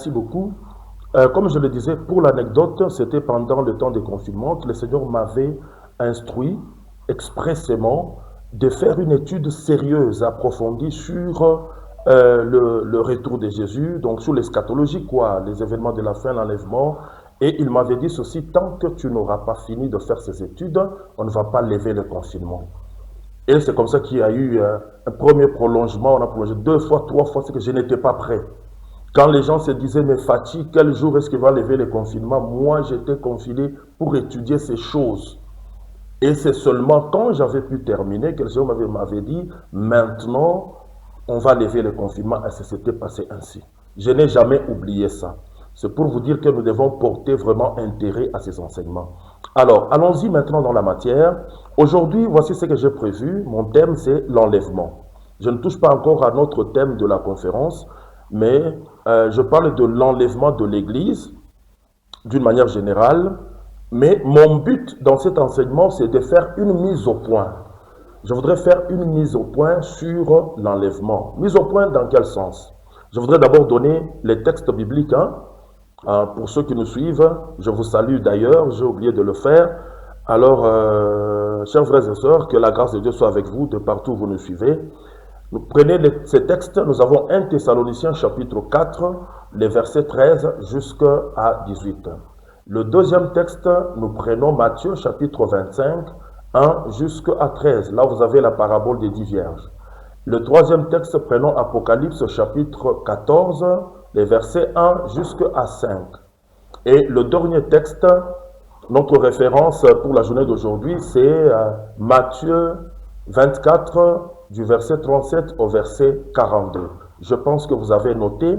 Merci beaucoup. Comme je le disais, pour l'anecdote, c'était pendant le temps des confinements que le Seigneur m'avait instruit expressément de faire une étude sérieuse, approfondie sur le retour de Jésus, donc sur l'eschatologie, quoi, les événements de la fin, l'enlèvement. Et il m'avait dit ceci, tant que tu n'auras pas fini de faire ces études, on ne va pas lever le confinement. Et c'est comme ça qu'il y a eu un premier prolongement, on a prolongé 2 fois, 3 fois, c'est que je n'étais pas prêt. Quand les gens se disaient, mais Fatih, quel jour est-ce qu'il va lever le confinement? Moi, j'étais confiné pour étudier ces choses. Et c'est seulement quand j'avais pu terminer que le Seigneur m'avait dit, maintenant, on va lever le confinement. Et ça s'était passé ainsi. Je n'ai jamais oublié ça. C'est pour vous dire que nous devons porter vraiment intérêt à ces enseignements. Alors, allons-y maintenant dans la matière. Aujourd'hui, voici ce que j'ai prévu. Mon thème, c'est l'enlèvement. Je ne touche pas encore à notre thème de la conférence, mais je parle de l'enlèvement de l'Église d'une manière générale. Mais mon but dans cet enseignement, c'est de faire une mise au point. Je voudrais faire une mise au point sur l'enlèvement. Mise au point dans quel sens? Je voudrais d'abord donner les textes bibliques. Pour ceux qui nous suivent, je vous salue d'ailleurs, j'ai oublié de le faire. Alors, chers frères et sœurs, que la grâce de Dieu soit avec vous de partout où vous nous suivez. Nous prenez ces textes, nous avons 1 Thessaloniciens chapitre 4, les versets 13 jusqu'à 18. Le deuxième texte, nous prenons Matthieu chapitre 25, 1 jusqu'à 13. Là, vous avez la parabole des 10 vierges. Le troisième texte, prenons Apocalypse chapitre 14, les versets 1 jusqu'à 5. Et le dernier texte, notre référence pour la journée d'aujourd'hui, c'est Matthieu 24, du verset 37 au verset 42. Je pense que vous avez noté.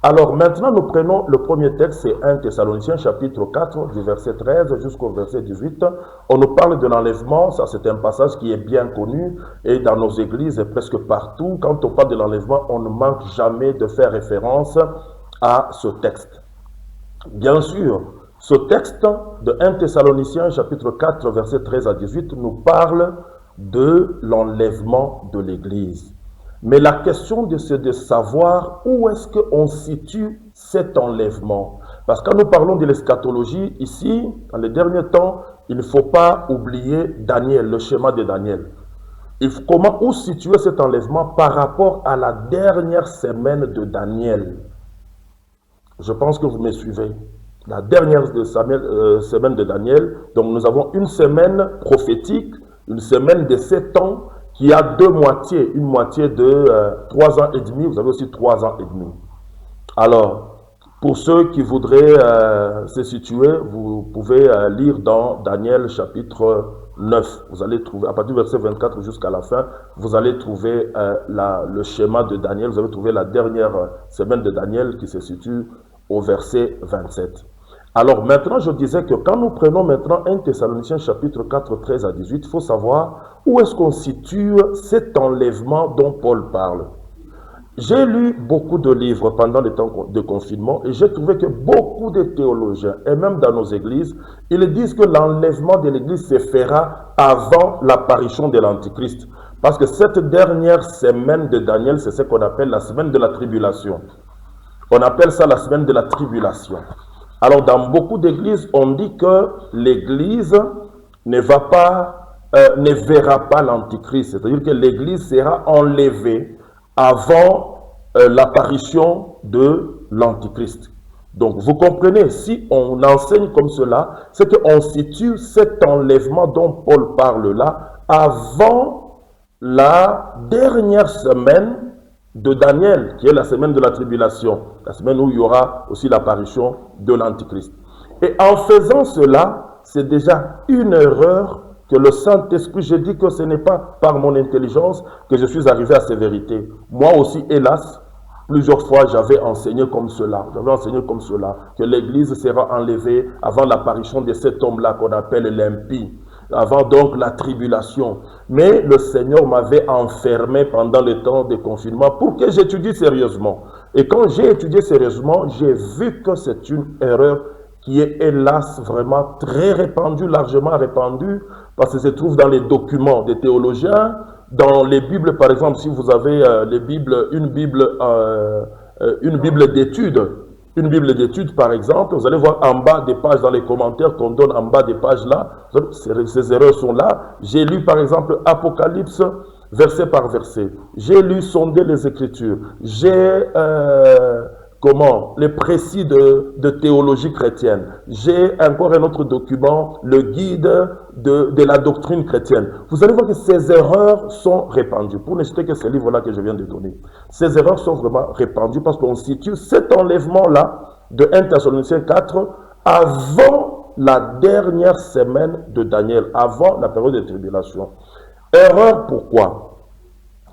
Alors maintenant, nous prenons le premier texte, c'est 1 Thessaloniciens chapitre 4, du verset 13 jusqu'au verset 18. On nous parle de l'enlèvement, ça c'est un passage qui est bien connu, et dans nos églises et presque partout, quand on parle de l'enlèvement, on ne manque jamais de faire référence à ce texte. Bien sûr, ce texte de 1 Thessaloniciens chapitre 4, verset 13 à 18, nous parle de l'enlèvement de l'Église. Mais la question, c'est de savoir où est-ce qu'on situe cet enlèvement. Parce que quand nous parlons de l'eschatologie, ici, dans les derniers temps, il ne faut pas oublier Daniel, le schéma de Daniel. Où situer cet enlèvement par rapport à la dernière semaine de Daniel? Je pense que vous me suivez. La dernière semaine de Daniel, donc nous avons une semaine prophétique, une semaine de 7 ans, qui a 2 moitiés, une moitié de 3 ans et demi, vous avez aussi 3 ans et demi. Alors, pour ceux qui voudraient se situer, vous pouvez lire dans Daniel chapitre 9. Vous allez trouver, à partir du verset 24 jusqu'à la fin, vous allez trouver le schéma de Daniel, vous allez trouver la dernière semaine de Daniel qui se situe au verset 27. Alors maintenant, je disais que quand nous prenons maintenant 1 Thessaloniciens chapitre 4, 13 à 18, il faut savoir où est-ce qu'on situe cet enlèvement dont Paul parle. J'ai lu beaucoup de livres pendant les temps de confinement et j'ai trouvé que beaucoup de théologiens, et même dans nos églises, ils disent que l'enlèvement de l'église se fera avant l'apparition de l'Antichrist. Parce que cette dernière semaine de Daniel, c'est ce qu'on appelle la semaine de la tribulation. On appelle ça la semaine de la tribulation. Alors, dans beaucoup d'églises, on dit que l'église ne verra pas l'Antichrist. C'est-à-dire que l'église sera enlevée avant l'apparition de l'Antichrist. Donc, vous comprenez, si on enseigne comme cela, c'est qu'on situe cet enlèvement dont Paul parle là avant la dernière semaine de Daniel, qui est la semaine de la tribulation, la semaine où il y aura aussi l'apparition de l'Antichrist. Et en faisant cela, c'est déjà une erreur que le Saint-Esprit, je dis que ce n'est pas par mon intelligence que je suis arrivé à ces vérités. Moi aussi, hélas, plusieurs fois, j'avais enseigné comme cela. Que l'Église sera enlevée avant l'apparition de cet homme-là qu'on appelle l'impie, avant donc la tribulation. Mais le Seigneur m'avait enfermé pendant le temps de confinement pour que j'étudie sérieusement. Et quand j'ai étudié sérieusement, j'ai vu que c'est une erreur qui est hélas vraiment très répandue, largement répandue, parce que se trouve dans les documents des théologiens, dans les Bibles par exemple, si vous avez une Bible d'études, une Bible d'études, par exemple, vous allez voir en bas des pages, dans les commentaires qu'on donne en bas des pages là, ces erreurs sont là. J'ai lu, par exemple, Apocalypse, verset par verset. J'ai lu Sonder les Écritures. J'ai les précis de théologie chrétienne. J'ai encore un autre document, le guide de la doctrine chrétienne. Vous allez voir que ces erreurs sont répandues. Pour ne citer que ces livres-là que je viens de donner. Ces erreurs sont vraiment répandues parce qu'on situe cet enlèvement-là de 1 Thessaloniciens 4 avant la dernière semaine de Daniel, avant la période de tribulation. Erreur pourquoi?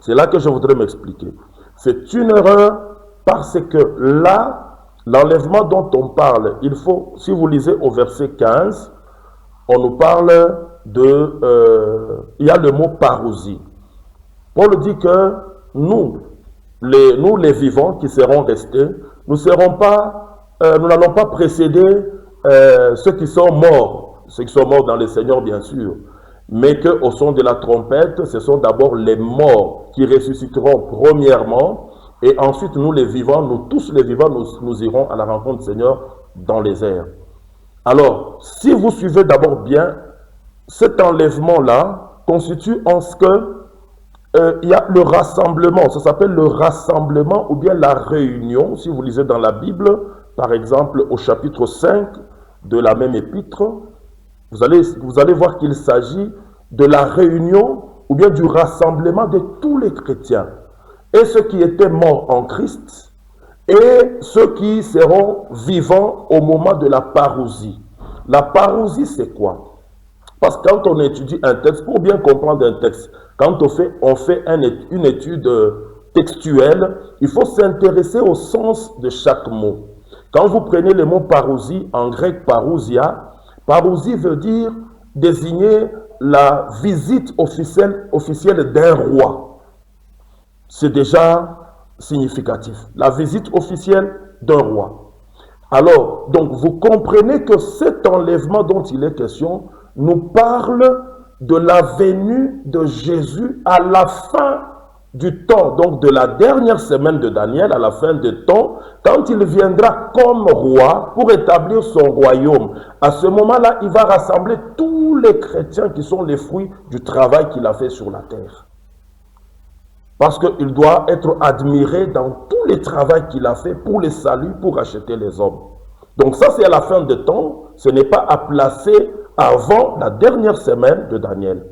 C'est là que je voudrais m'expliquer. C'est une erreur parce que là, l'enlèvement dont on parle, il faut, si vous lisez au verset 15, on nous parle il y a le mot parousie. Paul dit que nous les vivants qui serons restés, nous n'allons pas précéder ceux qui sont morts dans le Seigneur bien sûr, mais qu'au son de la trompette, ce sont d'abord les morts qui ressusciteront premièrement, et ensuite, nous les vivants, nous tous les vivants, nous irons à la rencontre du Seigneur dans les airs. Alors, si vous suivez d'abord bien, cet enlèvement-là constitue en ce que il y a le rassemblement, ça s'appelle le rassemblement ou bien la réunion, si vous lisez dans la Bible, par exemple au chapitre 5 de la même épître, vous allez voir qu'il s'agit de la réunion ou bien du rassemblement de tous les chrétiens. Et ceux qui étaient morts en Christ, et ceux qui seront vivants au moment de la parousie. La parousie, c'est quoi? Parce que quand on étudie un texte, pour bien comprendre un texte, quand on fait une étude textuelle, il faut s'intéresser au sens de chaque mot. Quand vous prenez le mot parousie, en grec parousia, parousie veut dire désigner la visite officielle d'un roi. C'est déjà significatif. La visite officielle d'un roi. Alors, donc, vous comprenez que cet enlèvement dont il est question nous parle de la venue de Jésus à la fin du temps, donc de la dernière semaine de Daniel, à la fin du temps, quand il viendra comme roi pour établir son royaume. À ce moment-là, il va rassembler tous les chrétiens qui sont les fruits du travail qu'il a fait sur la terre. Parce qu'il doit être admiré dans tous les travaux qu'il a fait pour les saluts, pour racheter les hommes. Donc ça, c'est à la fin de temps. Ce n'est pas à placer avant la dernière semaine de Daniel.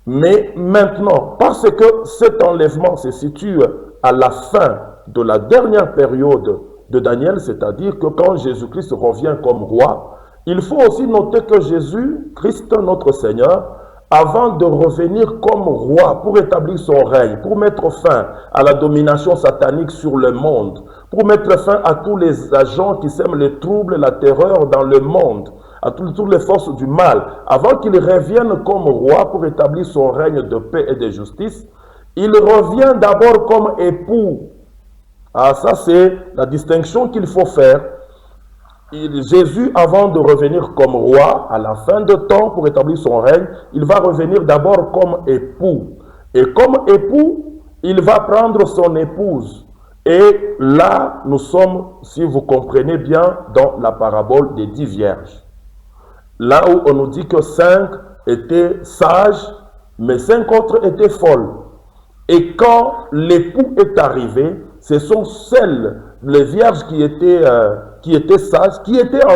Mais maintenant, parce que cet enlèvement se situe à la fin de la dernière période de Daniel, c'est-à-dire que quand Jésus-Christ revient comme roi, il faut aussi noter que Jésus-Christ, notre Seigneur, avant de revenir comme roi pour établir son règne, pour mettre fin à la domination satanique sur le monde, pour mettre fin à tous les agents qui sèment les troubles, la terreur dans le monde, à toutes les forces du mal, avant qu'il revienne comme roi pour établir son règne de paix et de justice, il revient d'abord comme époux. Ah, ça c'est la distinction qu'il faut faire. Jésus, avant de revenir comme roi, à la fin de temps, pour établir son règne, il va revenir d'abord comme époux. Et comme époux, il va prendre son épouse. Et là, nous sommes, si vous comprenez bien, dans la parabole des 10 vierges. Là où on nous dit que 5 étaient sages, mais 5 autres étaient folles. Et quand l'époux est arrivé, ce sont celles, les vierges qui étaient sages, qui étaient en